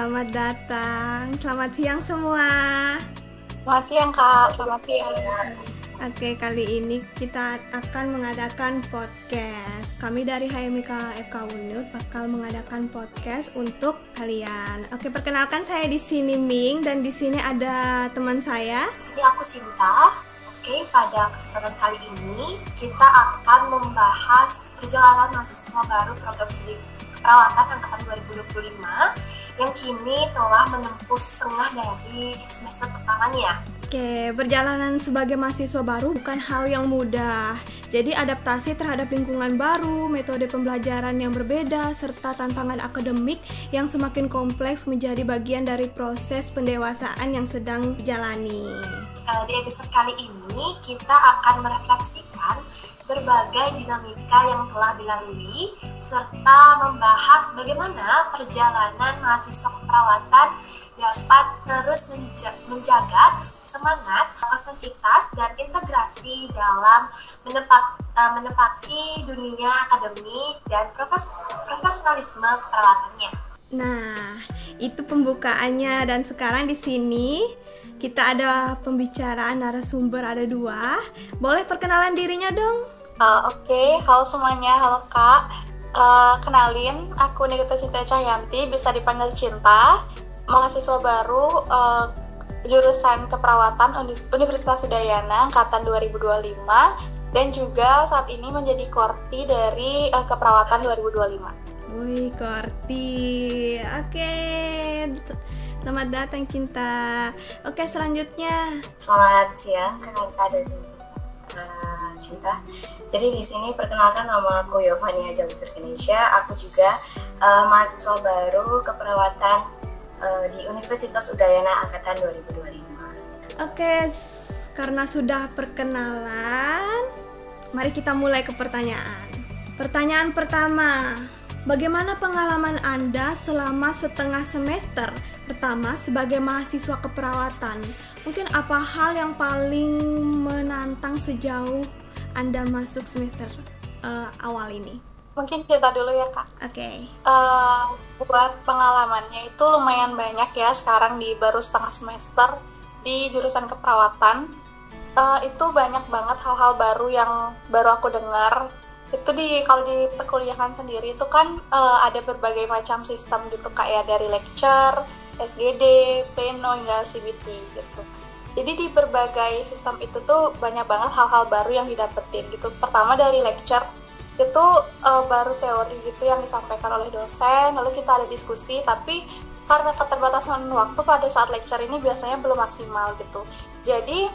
selamat datang. Selamat siang semua. Selamat siang Kak, selamat siang. Oke, kali ini kita akan mengadakan podcast. Kami dari HMIK FK Unut bakal mengadakan podcast untuk kalian. Oke, perkenalkan saya di sini Ming dan di sini ada teman saya. Di sini aku Sinta. Oke, pada kesempatan kali ini kita akan membahas perjalanan mahasiswa baru program studi keperawatan angkatan 2025 yang kini telah menempuh setengah dari semester pertamanya. Oke, perjalanan sebagai mahasiswa baru bukan hal yang mudah. Jadi adaptasi terhadap lingkungan baru, metode pembelajaran yang berbeda, serta tantangan akademik yang semakin kompleks menjadi bagian dari proses pendewasaan yang sedang dijalani. Di episode kali ini kita akan merefleksikan berbagai dinamika yang telah dilalui serta membahas bagaimana perjalanan mahasiswa keperawatan dapat terus menjaga semangat, konsentrasitas, dan integrasi dalam menepati dunia akademik dan profesionalisme keperawatannya. Nah, itu pembukaannya dan sekarang di sini kita ada pembicaraan narasumber, ada 2. Boleh perkenalan dirinya dong? Oke, halo semuanya, halo Kak. Kenalin, aku Nikita Cinta Cahyanti, bisa dipanggil Cinta. Mahasiswa baru jurusan keperawatan Universitas Udayana angkatan 2025 dan juga saat ini menjadi korti dari keperawatan 2025. Wih, korti. Oke. Selamat datang Cinta. Oke, selanjutnya. Selamat siang, Kak dan Cinta. Jadi di sini perkenalkan, nama aku Yovania Jalifir Kenesha. Aku juga mahasiswa baru keperawatan di Universitas Udayana angkatan 2025. Oke, karena sudah perkenalan, mari kita mulai ke pertanyaan. Pertanyaan pertama, bagaimana pengalaman Anda selama setengah semester pertama sebagai mahasiswa keperawatan? Mungkin apa hal yang paling menantang sejauh Anda masuk semester awal ini? Mungkin cerita dulu ya Kak. Oke. Buat pengalamannya itu lumayan banyak ya sekarang di baru setengah semester di jurusan keperawatan. Itu banyak banget hal-hal baru yang baru aku dengar. Itu kalau di perkuliahan sendiri itu kan ada berbagai macam sistem gitu Kak ya, dari lecture, SGD, pleno hingga CBT gitu. Jadi di berbagai sistem itu tuh banyak banget hal-hal baru yang didapetin gitu. Pertama dari lecture itu baru teori gitu yang disampaikan oleh dosen, lalu kita ada diskusi, tapi karena keterbatasan waktu pada saat lecture ini biasanya belum maksimal gitu. Jadi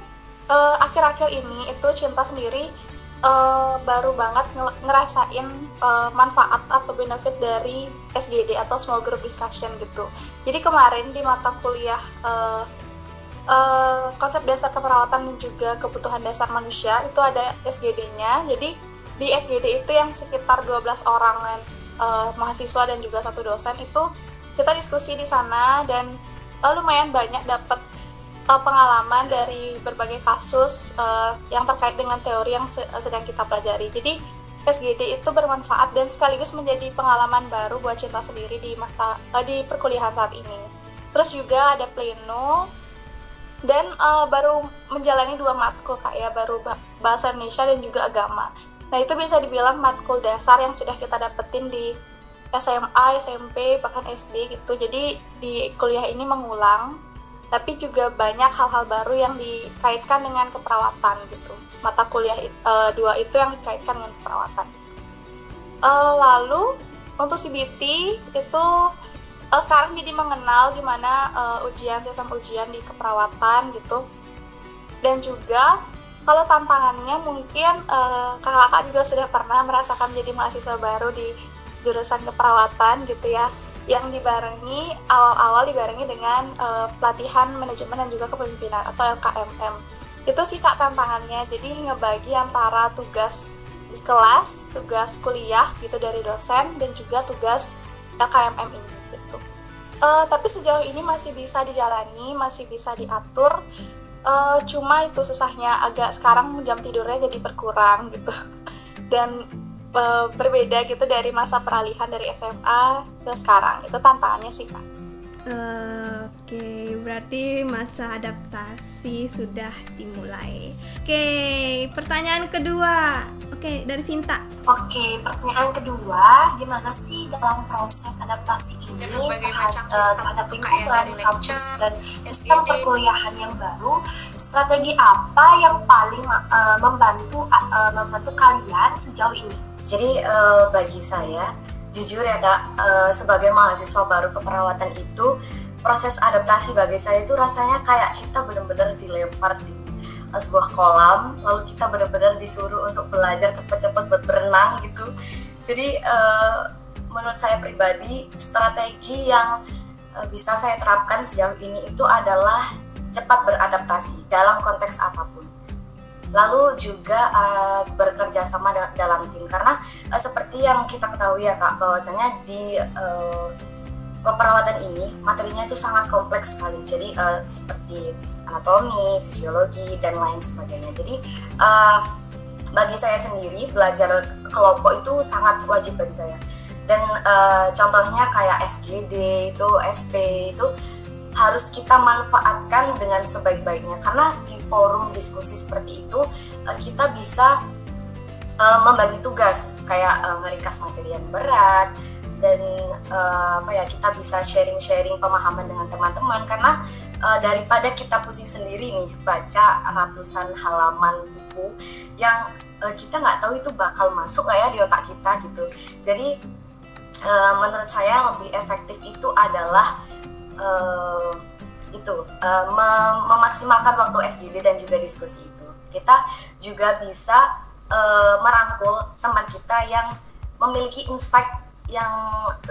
akhir-akhir ini itu Cinta sendiri baru banget ngerasain manfaat atau benefit dari SGD atau small group discussion gitu. Jadi kemarin di mata kuliah konsep dasar keperawatan dan juga kebutuhan dasar manusia itu ada SGD-nya. Jadi di SGD itu yang sekitar 12 orang mahasiswa dan juga 1 dosen itu kita diskusi di sana dan lumayan banyak dapat pengalaman dari berbagai kasus yang terkait dengan teori yang sedang kita pelajari. Jadi SGD itu bermanfaat dan sekaligus menjadi pengalaman baru buat Cinta sendiri di perkuliahan saat ini. Terus juga ada pleno dan baru menjalani 2 matkul Kak ya, baru bahasa Indonesia dan juga agama. Nah itu bisa dibilang matkul dasar yang sudah kita dapetin di SMA, SMP, bahkan SD gitu. Jadi di kuliah ini mengulang, tapi juga banyak hal-hal baru yang dikaitkan dengan keperawatan gitu. Mata kuliah 2 itu yang dikaitkan dengan keperawatan. Lalu untuk CBT itu sekarang jadi mengenal gimana sistem ujian di keperawatan gitu. Dan juga kalau tantangannya mungkin kakak-kakak juga sudah pernah merasakan menjadi mahasiswa baru di jurusan keperawatan gitu ya, yang dibarengi awal-awal dibarengi dengan pelatihan manajemen dan juga kepemimpinan atau LKMM. Itu sih Kak tantangannya, jadi ngebagi antara tugas di kelas, tugas kuliah gitu dari dosen, dan juga tugas LKMM ini gitu. Tapi sejauh ini masih bisa dijalani, masih bisa diatur. Cuma itu susahnya sekarang jam tidurnya jadi berkurang gitu dan berbeda gitu dari masa peralihan dari SMA ke sekarang. Itu tantangannya sih Kak. Oke, berarti masa adaptasi sudah dimulai. Oke, pertanyaan kedua. Oke, dari Sinta. Oke, pertanyaan kedua, gimana sih dalam proses adaptasi ini terhadap lingkungan kampus dan sistem perkuliahan yang baru? Strategi apa yang paling membantu kalian sejauh ini? Jadi bagi saya, jujur ya Kak, sebagai mahasiswa baru keperawatan itu, proses adaptasi bagi saya itu rasanya kayak kita benar-benar dilempar di sebuah kolam, lalu kita benar-benar disuruh untuk belajar cepat-cepat buat berenang gitu. Jadi menurut saya pribadi, strategi yang bisa saya terapkan sejauh ini itu adalah cepat beradaptasi dalam konteks apapun. Lalu juga bekerja sama dalam tim, karena seperti yang kita ketahui ya Kak, bahwasanya di keperawatan ini materinya itu sangat kompleks sekali. Jadi seperti anatomi, fisiologi, dan lain sebagainya. Jadi bagi saya sendiri, belajar kelompok itu sangat wajib bagi saya. Dan contohnya kayak SGD itu, SP itu harus kita manfaatkan dengan sebaik-baiknya, karena di forum diskusi seperti itu kita bisa membagi tugas kayak meringkas materi yang berat, dan kita bisa sharing-sharing pemahaman dengan teman-teman, karena daripada kita pusing sendiri nih baca ratusan halaman buku yang kita nggak tahu itu bakal masuk nggak ya di otak kita gitu. Jadi menurut saya lebih efektif itu adalah memaksimalkan waktu SGD dan juga diskusi itu. Kita juga bisa merangkul teman kita yang memiliki insight yang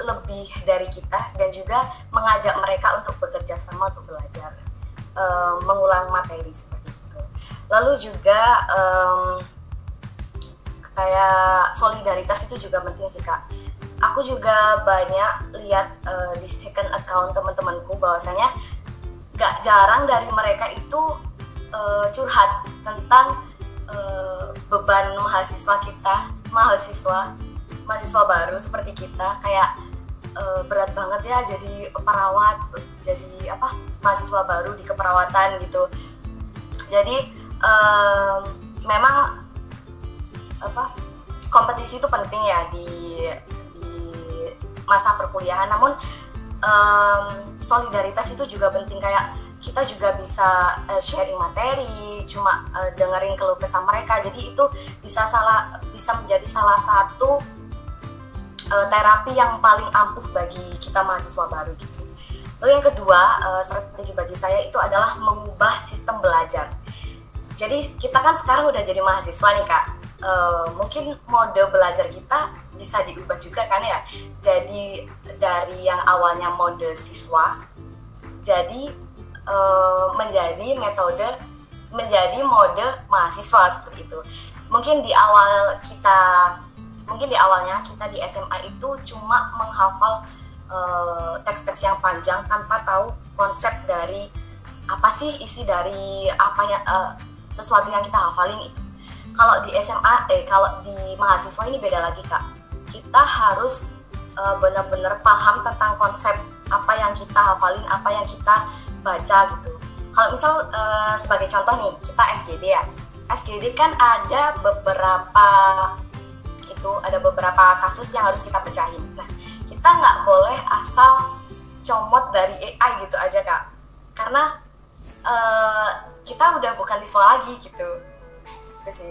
lebih dari kita, dan juga mengajak mereka untuk bekerja sama untuk belajar mengulang materi seperti itu. Lalu juga kayak solidaritas itu juga penting sih Kak. Aku juga banyak lihat di second account teman-temanku bahwasanya gak jarang dari mereka itu curhat tentang beban mahasiswa baru seperti kita, kayak berat banget ya jadi perawat, jadi mahasiswa baru di keperawatan gitu. Jadi memang kompetisi itu penting ya di masa perkuliahan, namun solidaritas itu juga penting, kayak kita juga bisa sharing materi, cuma dengerin keluh kesah mereka. Jadi itu bisa menjadi salah satu terapi yang paling ampuh bagi kita mahasiswa baru gitu. Lalu yang kedua, strategi bagi saya itu adalah mengubah sistem belajar. Jadi kita kan sekarang udah jadi mahasiswa nih Kak, mungkin mode belajar kita bisa diubah juga kan ya. Jadi dari yang awalnya mode siswa, jadi menjadi mode mahasiswa seperti itu. Mungkin di awalnya kita di SMA itu cuma menghafal teks-teks yang panjang tanpa tahu konsep dari apa sih isi dari apa yang sesuatu yang kita hafalin itu. Kalau di kalau di mahasiswa ini beda lagi Kak. Kita harus benar-benar paham tentang konsep apa yang kita hafalin, apa yang kita baca gitu. Kalau misal sebagai contoh nih, kita SGD ya. SGD kan ada beberapa kasus yang harus kita pecahin. Nah, kita nggak boleh asal comot dari AI gitu aja Kak. Karena kita udah bukan siswa lagi gitu. Itu sih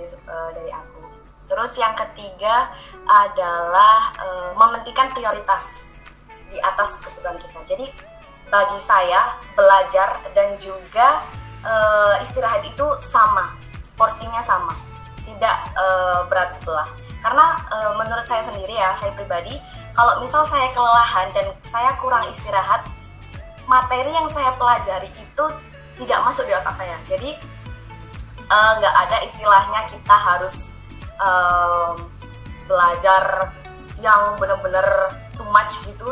dari aku. Terus yang ketiga adalah mementingkan prioritas di atas kebutuhan kita. Jadi bagi saya belajar dan juga istirahat itu sama, porsinya sama, tidak berat sebelah. Karena menurut saya sendiri ya, saya pribadi, kalau misal saya kelelahan dan saya kurang istirahat, materi yang saya pelajari itu tidak masuk di otak saya. Jadi nggak ada istilahnya kita harus belajar yang benar-benar too much gitu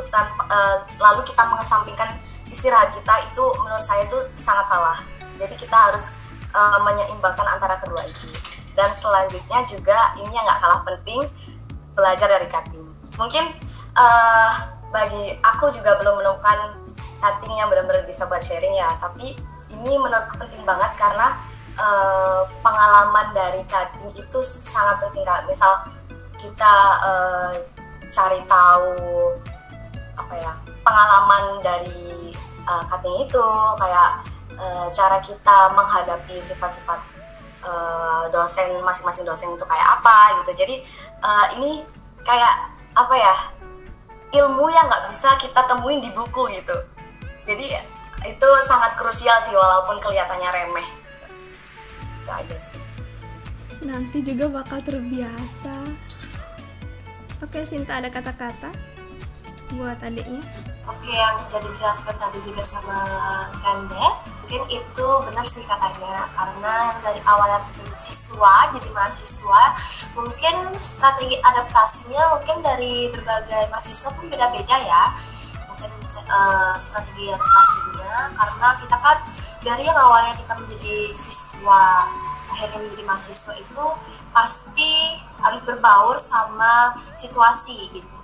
lalu kita mengesampingkan istirahat kita. Itu menurut saya itu sangat salah. Jadi kita harus menyeimbangkan antara kedua itu. Dan selanjutnya juga ini yang nggak kalah penting, belajar dari cutting. Mungkin bagi aku juga belum menemukan cutting yang benar-benar bisa buat sharing ya. Tapi ini menurutku penting banget karena pengalaman dari cutting itu sangat penting. Kak. Misal kita cari tahu apa ya, pengalaman dari cutting itu, kayak cara kita menghadapi sifat-sifat dosen, masing-masing dosen itu kayak apa gitu. Jadi ini kayak apa ya, ilmu yang nggak bisa kita temuin di buku gitu. Jadi itu sangat krusial sih walaupun kelihatannya remeh. Itu aja sih. Nanti juga bakal terbiasa. Oke, Sinta ada kata-kata buat adiknya? Oke, yang sudah dijelaskan tadi juga sama Gandes, mungkin itu benar sih katanya, karena dari awal kita siswa jadi mahasiswa, mungkin strategi adaptasinya mungkin dari berbagai mahasiswa pun beda-beda ya. Mungkin strategi adaptasinya karena kita kan dari yang awalnya kita menjadi siswa akhirnya menjadi mahasiswa itu pasti harus berbaur sama situasi gitu,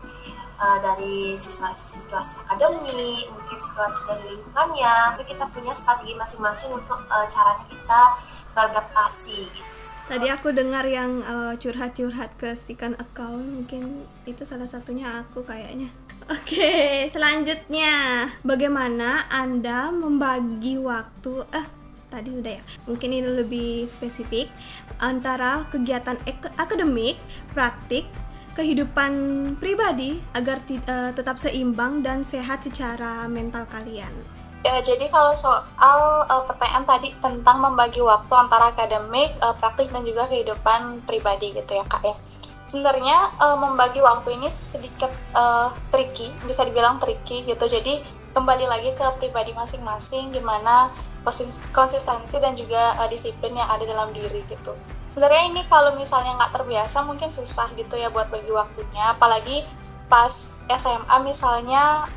dari situasi akademik, mungkin situasi dari lingkungannya. Mungkin kita punya strategi masing-masing untuk caranya kita beradaptasi gitu. Tadi aku dengar yang curhat-curhat ke second account, mungkin itu salah satunya aku kayaknya. Oke, selanjutnya bagaimana Anda membagi waktu tadi udah ya, mungkin ini lebih spesifik antara kegiatan akademik, praktik, kehidupan pribadi agar tetap seimbang dan sehat secara mental kalian. Ya, jadi kalau soal pertanyaan tadi tentang membagi waktu antara akademik, praktik dan juga kehidupan pribadi gitu ya Kak ya. Sebenarnya membagi waktu ini sedikit tricky, bisa dibilang tricky gitu. Jadi kembali lagi ke pribadi masing-masing, gimana konsistensi dan juga disiplin yang ada dalam diri gitu. Sebenarnya ini kalau misalnya nggak terbiasa mungkin susah gitu ya buat bagi waktunya, apalagi pas SMA misalnya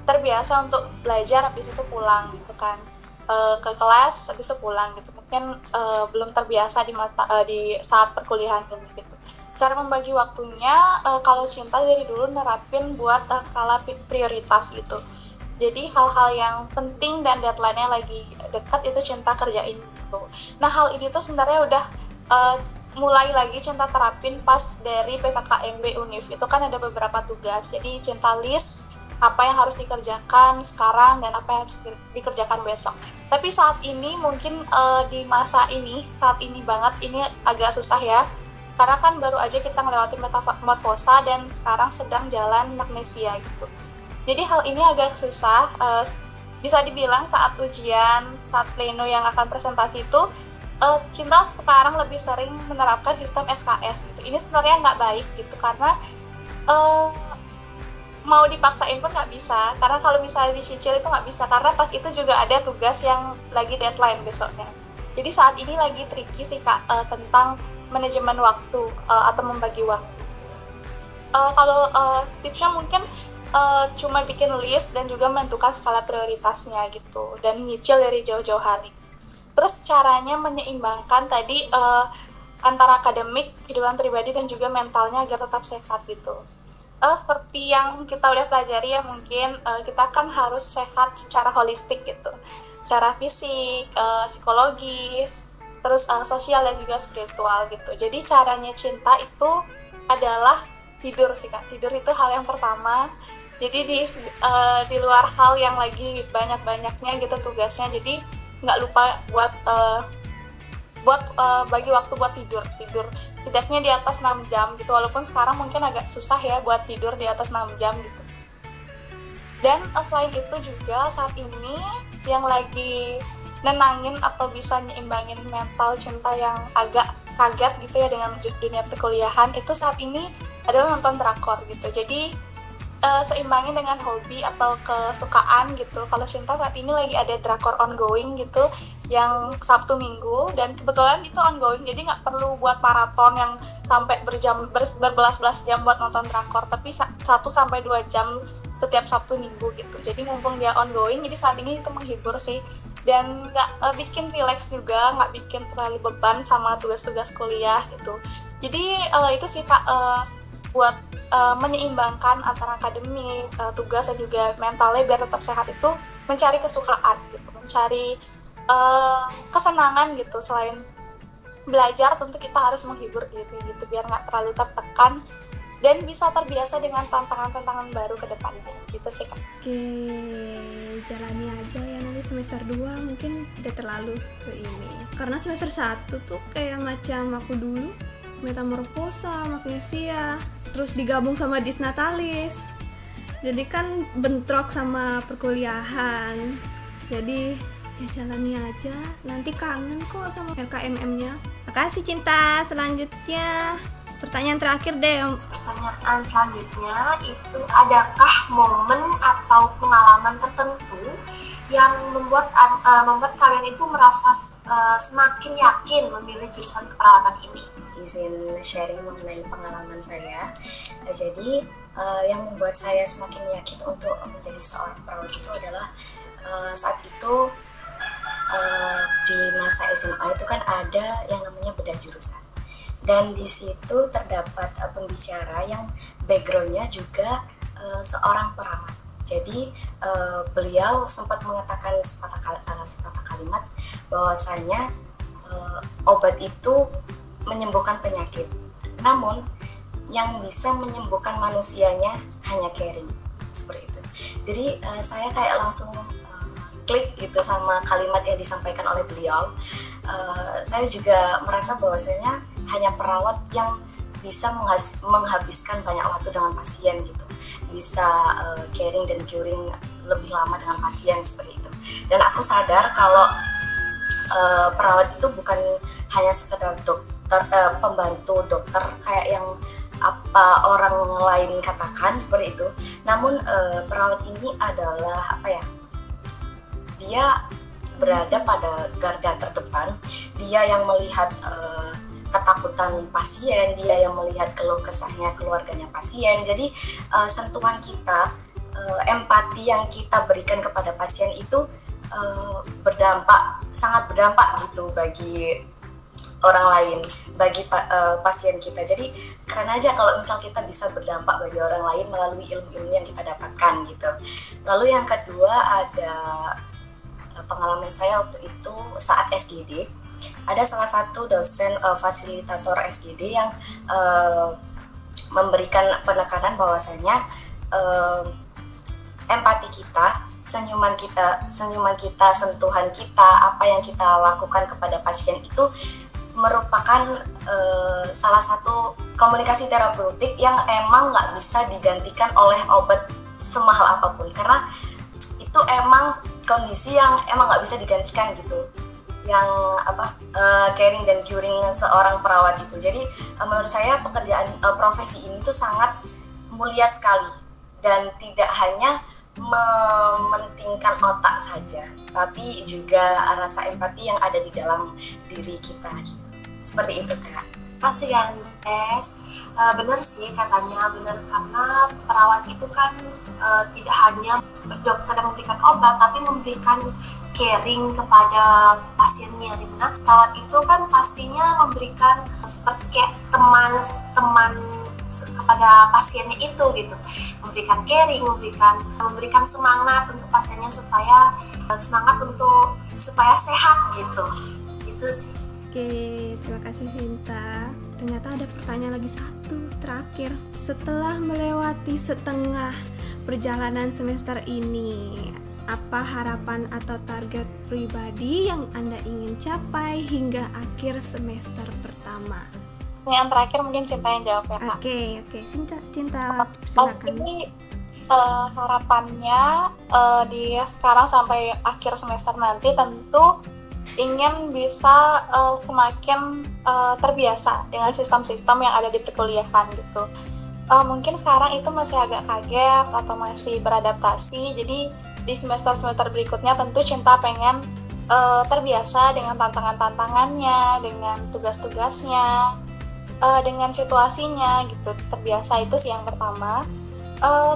terbiasa untuk belajar habis itu pulang gitu kan, ke kelas habis itu pulang gitu, mungkin belum terbiasa di saat perkuliahan ini gitu. Cara membagi waktunya, kalau Cinta dari dulu nerapin buat skala prioritas gitu. Jadi hal-hal yang penting dan deadline-nya lagi dekat itu Cinta kerjain gitu. Nah hal ini tuh sebenarnya udah mulai lagi Cinta terapin pas dari PKKMB Univ. Itu kan ada beberapa tugas, jadi Cinta list apa yang harus dikerjakan sekarang dan apa yang harus dikerjakan besok. Tapi saat ini mungkin di masa ini, saat ini banget ini agak susah ya, karena kan baru aja kita melewati metamorfosa dan sekarang sedang jalan magnesia gitu. Jadi hal ini agak susah, bisa dibilang saat ujian, saat pleno yang akan presentasi itu, Cinta sekarang lebih sering menerapkan sistem SKS gitu. Ini sebenarnya nggak baik gitu, karena mau dipaksain pun nggak bisa, karena kalau misalnya dicicil itu nggak bisa, karena pas itu juga ada tugas yang lagi deadline besoknya. Jadi saat ini lagi tricky sih Kak, tentang manajemen waktu atau membagi waktu. Kalau tipsnya mungkin cuma bikin list dan juga menentukan skala prioritasnya gitu, dan nyicil dari jauh-jauh hari. Terus caranya menyeimbangkan tadi antara akademik, kehidupan pribadi dan juga mentalnya agar tetap sehat gitu. Seperti yang kita udah pelajari ya, mungkin kita kan harus sehat secara holistik gitu, secara fisik, psikologis, terus sosial dan juga spiritual gitu. Jadi caranya Cinta itu adalah tidur sih Kak. Tidur itu hal yang pertama. Jadi di luar hal yang lagi banyak-banyaknya gitu tugasnya, jadi nggak lupa buat bagi waktu buat tidur setidaknya di atas 6 jam gitu, walaupun sekarang mungkin agak susah ya buat tidur di atas 6 jam gitu. Dan selain itu juga saat ini yang lagi nenangin atau bisa nyimbangin mental Cinta yang agak kaget gitu ya dengan dunia perkuliahan, itu saat ini adalah nonton drakor gitu. Jadi seimbangin dengan hobi atau kesukaan gitu. Kalau Cinta saat ini lagi ada drakor ongoing gitu yang Sabtu Minggu, dan kebetulan itu ongoing, jadi nggak perlu buat maraton yang sampai berbelas-belas jam buat nonton drakor, tapi 1-2 jam setiap Sabtu Minggu gitu. Jadi mumpung dia ongoing, jadi saat ini itu menghibur sih, dan nggak bikin relax juga, nggak bikin terlalu beban sama tugas-tugas kuliah gitu. Jadi itu sih Kak, buat menyeimbangkan antara akademik, tugas dan juga mentalnya biar tetap sehat itu mencari kesukaan gitu, mencari kesenangan gitu. Selain belajar tentu kita harus menghibur diri gitu biar nggak terlalu tertekan dan bisa terbiasa dengan tantangan-tantangan baru ke depannya gitu sih Kak. Oke, jalani aja ya, nanti semester 2 mungkin tidak terlalu ke ini. Karena semester 1 tuh kayak macam aku dulu, metamorfosa, magnesia, terus digabung sama disnatalis. Jadi kan bentrok sama perkuliahan. Jadi ya jalani aja, nanti kangen kok sama RKMM-nya. Makasih Cinta. Selanjutnya pertanyaan terakhir deh. Pertanyaan selanjutnya itu, adakah momen atau pengalaman tertentu yang membuat kalian itu merasa semakin yakin memilih jurusan keperawatan ini? Izin sharing mengenai pengalaman saya. Jadi yang membuat saya semakin yakin untuk menjadi seorang perawat itu adalah saat itu di masa SMA itu kan ada yang namanya bedah jurusan. Dan di situ terdapat pembicara yang backgroundnya juga seorang perawat. Jadi beliau sempat mengatakan sepatah kalimat bahwasanya obat itu menyembuhkan penyakit. Namun yang bisa menyembuhkan manusianya hanya caring, seperti itu. Jadi saya kayak langsung klik gitu sama kalimat yang disampaikan oleh beliau. Saya juga merasa bahwasanya hanya perawat yang bisa menghabiskan banyak waktu dengan pasien gitu, bisa caring dan curing lebih lama dengan pasien seperti itu. Dan aku sadar kalau perawat itu bukan hanya sekedar pembantu dokter kayak yang apa orang lain katakan seperti itu. Namun perawat ini adalah dia berada pada garda terdepan, dia yang melihat ketakutan pasien, dia yang melihat keluh kesahnya keluarganya pasien. Jadi sentuhan kita, empati yang kita berikan kepada pasien itu sangat berdampak gitu bagi orang lain, bagi pasien kita. Jadi keren aja kalau misal kita bisa berdampak bagi orang lain melalui ilmu-ilmu yang kita dapatkan gitu. Lalu yang kedua ada pengalaman saya waktu itu saat SGD. Ada salah satu dosen fasilitator SGD yang memberikan penekanan bahwasanya empati kita, senyuman kita, sentuhan kita, apa yang kita lakukan kepada pasien itu merupakan salah satu komunikasi terapeutik yang emang nggak bisa digantikan oleh obat semahal apapun, karena itu emang kondisi yang emang nggak bisa digantikan gitu, yang caring dan curing seorang perawat itu. Jadi menurut saya pekerjaan profesi ini tuh sangat mulia sekali dan tidak hanya mementingkan otak saja, tapi juga rasa empati yang ada di dalam diri kita gitu. Seperti itu Kak. Kasih ya Andes. Benar sih katanya, benar, karena perawat itu kan tidak hanya seperti dokter yang memberikan obat, tapi memberikan caring kepada pasiennya, dimana perawat itu kan pastinya memberikan seperti kayak teman kepada pasiennya itu gitu, memberikan caring, memberikan semangat untuk pasiennya supaya sehat gitu sih. Oke, terima kasih Sinta. Ternyata ada pertanyaan lagi satu terakhir. Setelah melewati setengah perjalanan semester ini, apa harapan atau target pribadi yang Anda ingin capai hingga akhir semester pertama? Yang terakhir mungkin Cinta yang jawab ya Kak. Oke, Cinta silakan. Jadi harapannya di sekarang sampai akhir semester nanti tentu ingin bisa semakin terbiasa dengan sistem-sistem yang ada di perkuliahan gitu. Mungkin sekarang itu masih agak kaget atau masih beradaptasi, jadi di semester-semester berikutnya tentu Cinta pengen terbiasa dengan tantangan-tantangannya, dengan tugas-tugasnya, dengan situasinya gitu. Terbiasa itu sih yang pertama.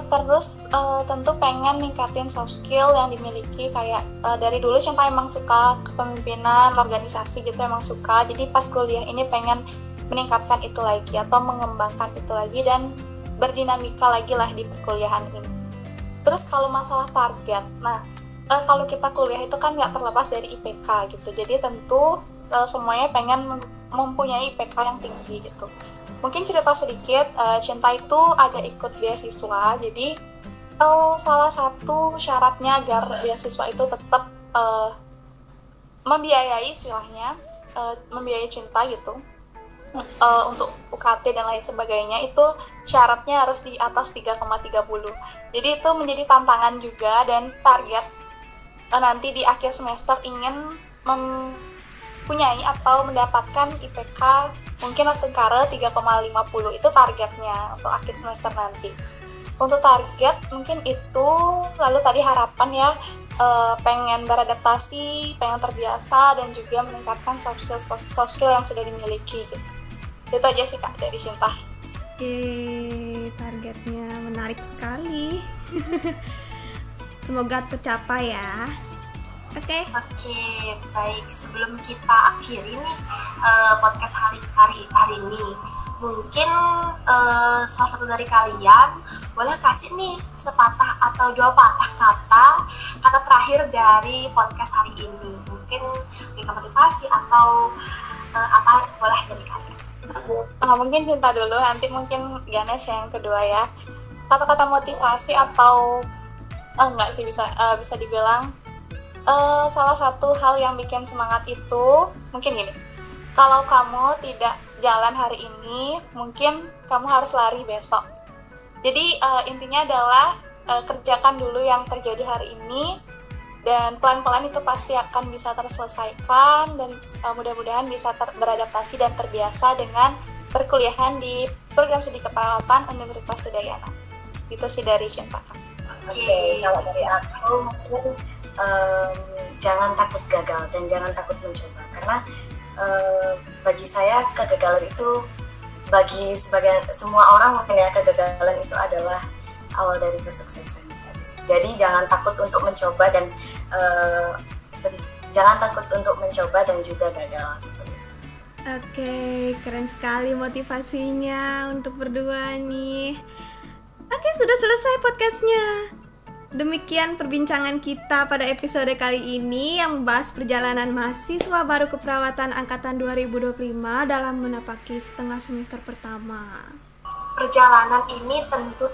Terus tentu pengen ningkatin soft skill yang dimiliki, kayak dari dulu Cinta emang suka kepemimpinan, organisasi gitu emang suka. Jadi pas kuliah ini pengen meningkatkan itu lagi atau mengembangkan itu lagi dan berdinamika lagi lah di perkuliahan ini. Terus kalau masalah target, nah kalau kita kuliah itu kan nggak terlepas dari IPK gitu, jadi tentu semuanya pengen mempunyai IPK yang tinggi gitu. Mungkin cerita sedikit, Cinta itu ada ikut beasiswa, jadi salah satu syaratnya agar beasiswa itu tetap membiayai istilahnya, membiayai Cinta gitu, untuk UKT dan lain sebagainya, itu syaratnya harus di atas 3,30. Jadi itu menjadi tantangan juga dan target nanti di akhir semester ingin mempunyai atau mendapatkan IPK mungkin astengkara 3,50, itu targetnya untuk akhir semester nanti. Untuk target mungkin itu, lalu tadi harapan ya, pengen beradaptasi, pengen terbiasa, dan juga meningkatkan soft skill yang sudah dimiliki gitu. Itu aja sih Kak dari Cinta. Oke, targetnya menarik sekali. Semoga tercapai ya. Oke, baik. Sebelum kita akhiri nih podcast hari ini, mungkin salah satu dari kalian boleh kasih nih sepatah atau dua patah kata terakhir dari podcast hari ini. Mungkin berikan motivasi atau apa, boleh dari kalian. Mungkin Cinta dulu, nanti mungkin Ganesh yang kedua ya. Kata-kata motivasi atau enggak sih, bisa dibilang salah satu hal yang bikin semangat itu mungkin gini, kalau kamu tidak jalan hari ini, mungkin kamu harus lari besok. Jadi intinya adalah kerjakan dulu yang terjadi hari ini, dan pelan-pelan itu pasti akan bisa terselesaikan, dan mudah-mudahan bisa beradaptasi dan terbiasa dengan perkuliahan di program studi keperawatan Universitas Udayana. Itu sih dari Cinta. Oke, kalau dari aku mungkin jangan takut gagal dan jangan takut mencoba, karena bagi saya kegagalan itu, bagi sebagian semua orang mungkin ya, kegagalan itu adalah awal dari kesuksesan. Jadi jangan takut untuk mencoba dan juga gagal seperti itu. Oke, keren sekali motivasinya untuk berdua nih. Oke, sudah selesai podcastnya. Demikian perbincangan kita pada episode kali ini yang membahas perjalanan mahasiswa baru keperawatan angkatan 2025 dalam menapaki setengah semester pertama. Perjalanan ini tentu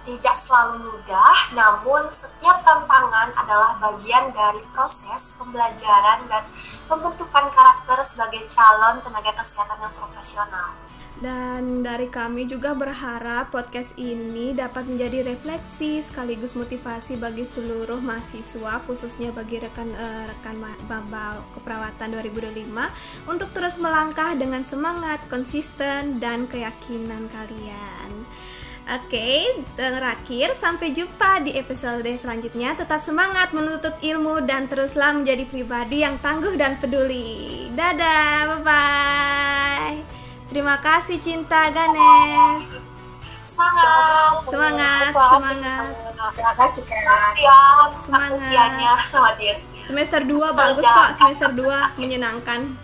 tidak selalu mudah, namun setiap tantangan adalah bagian dari proses pembelajaran dan pembentukan karakter sebagai calon tenaga kesehatan yang profesional. Dan dari kami juga berharap podcast ini dapat menjadi refleksi sekaligus motivasi bagi seluruh mahasiswa, khususnya bagi rekan maba keperawatan 2025 untuk terus melangkah dengan semangat, konsisten, dan keyakinan kalian. Oke, terakhir, sampai jumpa di episode selanjutnya. Tetap semangat menuntut ilmu dan teruslah menjadi pribadi yang tangguh dan peduli. Dadah, bye-bye. Terima kasih Cinta, Ganesh. Semangat. Terima kasih Kak. Semangat. Sama dia. Semester 2 bagus kok, semester 2 menyenangkan.